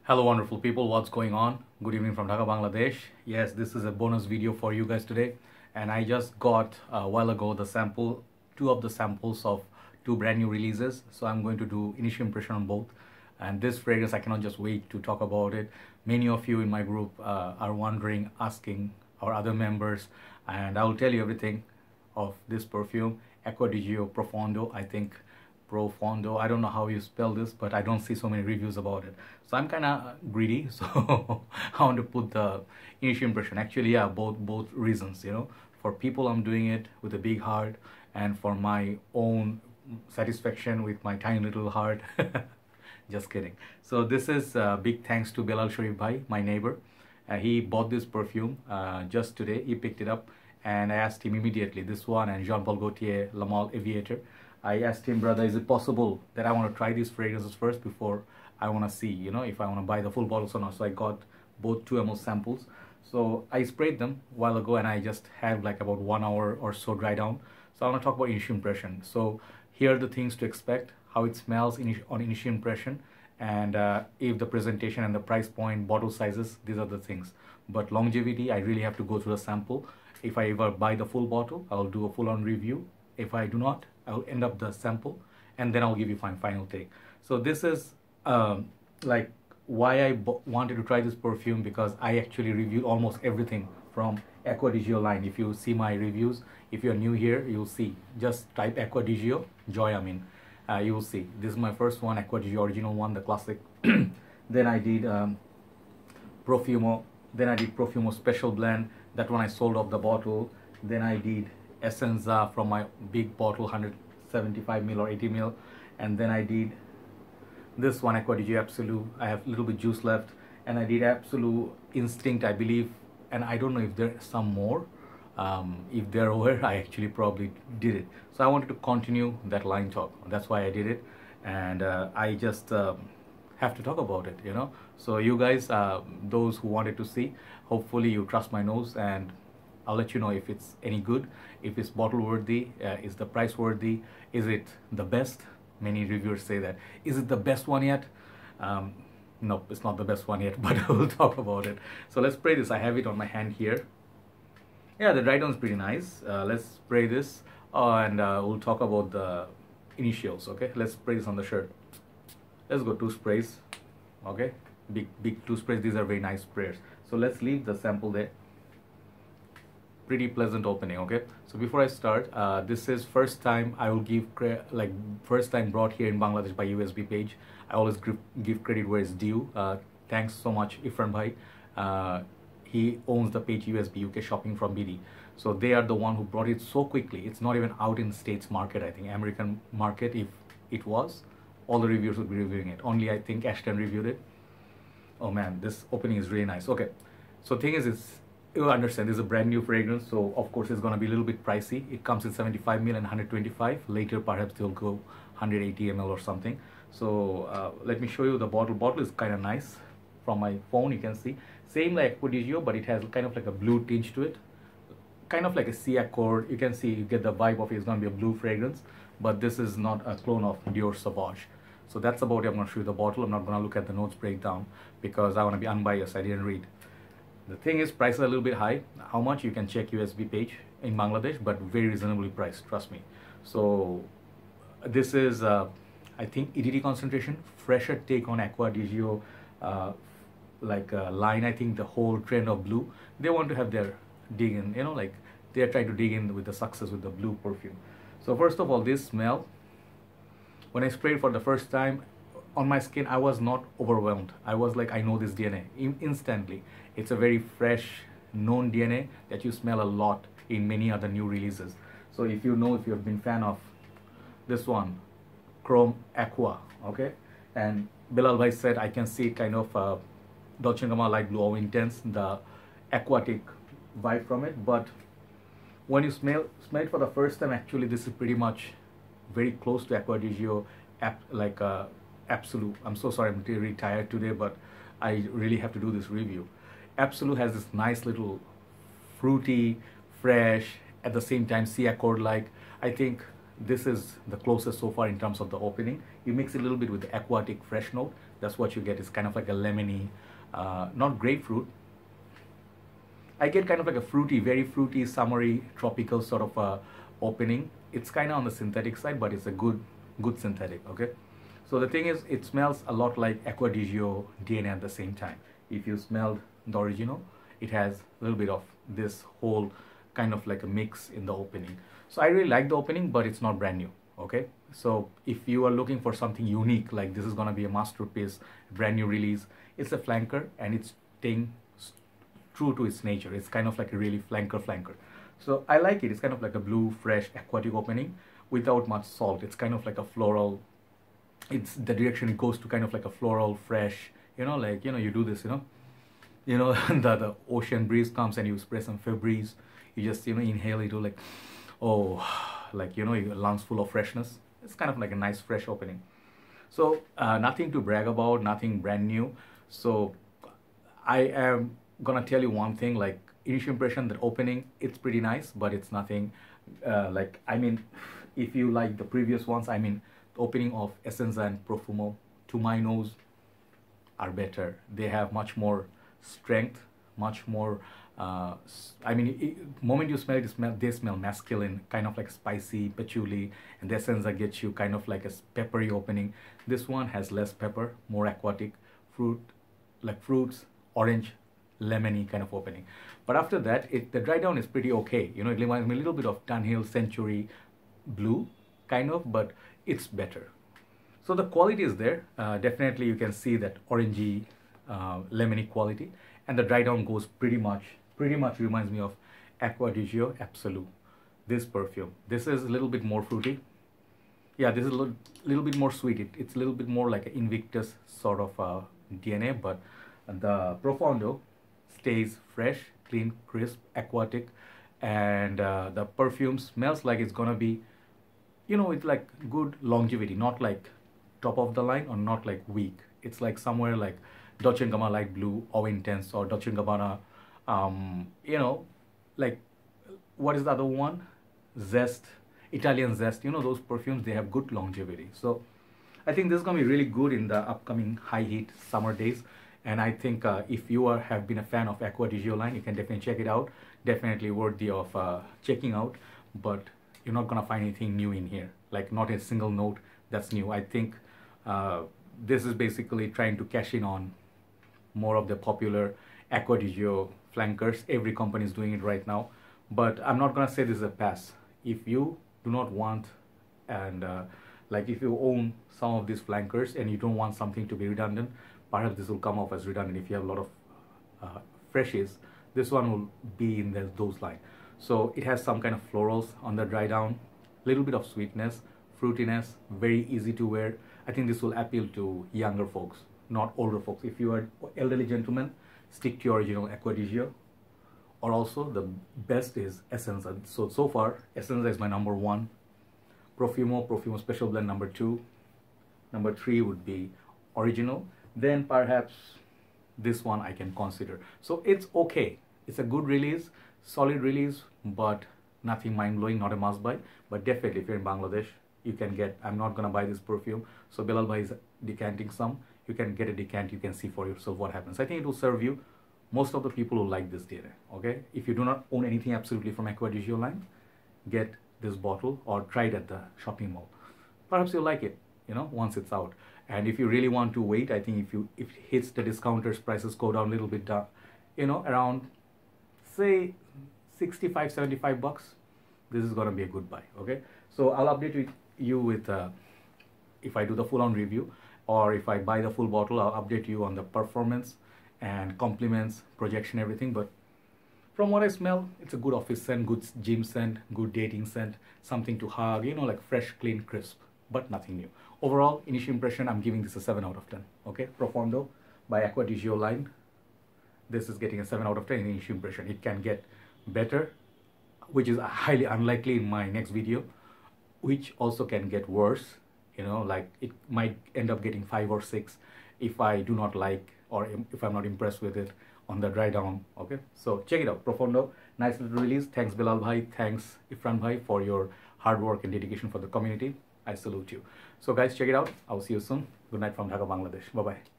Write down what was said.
Hello wonderful people, what's going on? Good evening from Dhaka, Bangladesh. Yes, this is a bonus video for you guys today, and I just got a while ago two of the samples of two brand new releases. So I'm going to do initial impression on both, and this fragrance I cannot just wait to talk about it. Many of you in my group are wondering, asking our other members, and I will tell you everything of this perfume, Acqua Di Gio Profondo. I think Profondo, I don't know how you spell this, but I don't see so many reviews about it, so I'm kind of greedy. So I want to put the initial impression. Actually, yeah, both reasons, for people I'm doing it with a big heart, and for my own satisfaction with my tiny little heart. Just kidding. So this is big thanks to Belal Bhai, my neighbor. He bought this perfume just today. He picked it up, and I asked him immediately, this one and Jean Paul Gaultier La Mole Aviator. I asked him, brother, is it possible that I want to try these fragrances first before I want to see, if I want to buy the full bottles or not. So I got both 2 ml samples. So I sprayed them a while ago, and I just had like about 1 hour or so dry down. So I want to talk about initial impression. So here are the things to expect, how it smells on initial impression, and if the presentation and the price point, bottle sizes, these are the things. But longevity, I really have to go through the sample. If I ever buy the full bottle, I'll do a full-on review. If I do not, I'll end up the sample, and then I'll give you final take. So this is like why I wanted to try this perfume, because I actually reviewed almost everything from Acqua Di Gio line. If you see my reviews, if you're new here, you'll see. Just type Acqua Di Gio, Joy Amin. You will see. This is my first one, Acqua Di Gio original one, the classic. Then I did Profumo. Then I did Profumo Special Blend. That one I sold off the bottle. Then I did Essenza from my big bottle, 175 ml or 80 ml, and then I did this one, Acqua Di Gio Absolute. I have a little bit juice left, and I did Absolute Instinct, I believe, and I don't know if there's some more. If there were, I actually probably did it. So I wanted to continue that line talk. That's why I did it, and I just have to talk about it, So you guys, those who wanted to see, hopefully you trust my nose, and I'll let you know if it's any good, if it's bottle worthy, is the price worthy, is it the best? Many reviewers say that. Is it the best one yet? No, it's not the best one yet, but we'll talk about it. So let's spray this. I have it on my hand here. Yeah, the dry down is pretty nice. Let's spray this, and we'll talk about the initials. Okay, let's spray this on the shirt. Let's go 2 sprays. Okay, big 2 sprays. These are very nice sprays. So let's leave the sample there. Pretty pleasant opening. Okay, so before I start, this is first time I will give first time brought here in Bangladesh by USB page. I always give credit where it's due. Thanks so much, Ifran Bhai. He owns the page USB UK Shopping from BD. So they are the one who brought it so quickly. It's not even out in States market. I think American market, if it was, all the reviewers would be reviewing it. Only I think Ashton reviewed it. Oh man, this opening is really nice. Okay, so thing is, you understand, this is a brand new fragrance, so of course it's going to be a little bit pricey. It comes in 75 ml and 125. Later perhaps they'll go 180 ml or something. So let me show you the bottle. Bottle is kind of nice. From my phone you can see, same like Acqua Di Gio, but it has kind of like a blue tinge to it, kind of like a sea accord. You can see, you get the vibe of it. It's going to be a blue fragrance, but this is not a clone of Dior Sauvage. So that's about it. I'm going to show you the bottle. I'm not going to look at the notes breakdown because I want to be unbiased. I didn't read. The thing is, prices are a little bit high. How much? You can check USB page in Bangladesh, but very reasonably priced, trust me. So this is, I think, EDT concentration, fresher take on Acqua Di Gio line. I think the whole trend of blue, they want to have their dig in, like they're trying to dig in with the success with the blue perfume. So first of all, this smell, when I sprayed for the first time on my skin, I was not overwhelmed. I was like, I know this DNA instantly. It's a very fresh, known DNA that you smell a lot in many other new releases. So if you have been fan of this one, Chrome Aqua, okay, and Belal Bhai said, I can see kind of Dolce & Gabbana light blue, or intense, the aquatic vibe from it. But when you smell it for the first time, actually this is pretty much very close to Acqua Di Gio, Absolute. I'm so sorry, I'm really tired today, but I really have to do this review. Absolute has this nice little fruity, fresh, at the same time sea accord like. I think this is the closest so far in terms of the opening. You mix it a little bit with the aquatic fresh note. That's what you get. It's kind of like a lemony, not grapefruit. I get kind of like a fruity, very fruity, summery, tropical sort of opening. It's kind of on the synthetic side, but it's a good synthetic, okay? So the thing is, it smells a lot like Acqua Di Gio DNA at the same time. If you smelled the original, it has a little bit of this whole kind of like a mix in the opening. So I really like the opening, but it's not brand new, okay? So if you are looking for something unique, like this is gonna be a masterpiece, brand new release, it's a flanker and it's staying true to its nature. It's kind of like a really flanker. So I like it. It's kind of like a blue, fresh, aquatic opening without much salt. It's kind of like a floral. It's the direction it goes to, kind of like a floral, fresh. You know, like, you know, you do this, the ocean breeze comes and you spray some Febreze. You just, inhale it, like, oh, like, your lungs full of freshness. It's kind of like a nice, fresh opening. So nothing to brag about, nothing brand new. So I am gonna tell you one thing, like, initial impression, that opening, it's pretty nice, but it's nothing like, I mean, if you like the previous ones, I mean, the opening of Essenza and Profumo, to my nose, are better. They have much more strength, much more, I mean, moment you smell it, they smell masculine, kind of like spicy, patchouli, and the Essenza gets you kind of like a peppery opening. This one has less pepper, more aquatic, fruit, like fruits, orange, lemony kind of opening. But after that, the dry down is pretty okay. It reminds me a little bit of Dunhill Century Blue, kind of, but it's better. So the quality is there. Definitely you can see that orangey, lemony quality, and the dry down goes pretty much reminds me of Acqua Di Gio Absolute. This perfume. This is a little bit more fruity. Yeah, this is a little bit more sweet. It's a little bit more like an Invictus sort of DNA, but the Profondo stays fresh, clean, crisp, aquatic, and the perfume smells like it's gonna be, it's like good longevity, not like top of the line or not like weak. It's like somewhere like Dolce & Gabbana Light Blue or Intense, or Dolce & Gabbana, like, what is the other one? Zest, Italian Zest. Those perfumes, they have good longevity. So I think this is gonna be really good in the upcoming high heat summer days. And I think if you have been a fan of Acqua Di Gio line, you can definitely check it out. Definitely worthy of checking out. But you're not gonna find anything new in here. Like, not a single note that's new. I think this is basically trying to cash in on more of the popular Acqua Di Gio flankers. Every company is doing it right now. But I'm not gonna say this is a pass. If you do not want, and like, if you own some of these flankers and you don't want something to be redundant, perhaps this will come off as redundant. If you have a lot of freshies, this one will be in those lines. So it has some kind of florals on the dry down, little bit of sweetness, fruitiness, very easy to wear. I think this will appeal to younger folks, not older folks. If you are elderly gentlemen, stick to your original Acqua Di Gio. Or also the best is Essenza. So far, Essenza is my number 1. Profumo Special Blend number 2. Number 3 would be original. Then perhaps this one I can consider. So it's okay. It's a good release, solid release, but nothing mind-blowing, not a must-buy. But definitely, if you're in Bangladesh, you can get, I'm not gonna buy this perfume, so Belal Bhai is decanting some. You can get a decant, you can see for yourself what happens. I think it will serve you. Most of the people will like this data, okay? If you do not own anything absolutely from Acqua Di Gio line, get this bottle or try it at the shopping mall. Perhaps you'll like it, once it's out. And if you really want to wait, I think if it hits the discounters, prices go down a little bit down, around, say, 65, 75 bucks, this is gonna be a good buy, okay? So I'll update you with, if I do the full-on review, or if I buy the full bottle, I'll update you on the performance and compliments, projection, everything. But from what I smell, it's a good office scent, good gym scent, good dating scent, something to hug, like fresh, clean, crisp, but nothing new. Overall, initial impression, I'm giving this a 7 out of 10, okay? Profondo by Acqua Di Gio line. This is getting a 7 out of 10 in initial impression. It can get better, which is highly unlikely in my next video, which also can get worse, like it might end up getting 5 or 6 if I do not like, or if I'm not impressed with it on the dry down, okay? So check it out, Profondo, nice little release. Thanks Belal Bhai, thanks Ifran Bhai for your hard work and dedication for the community. I salute you. So guys, check it out. I'll see you soon. Good night from Dhaka, Bangladesh. Bye-bye.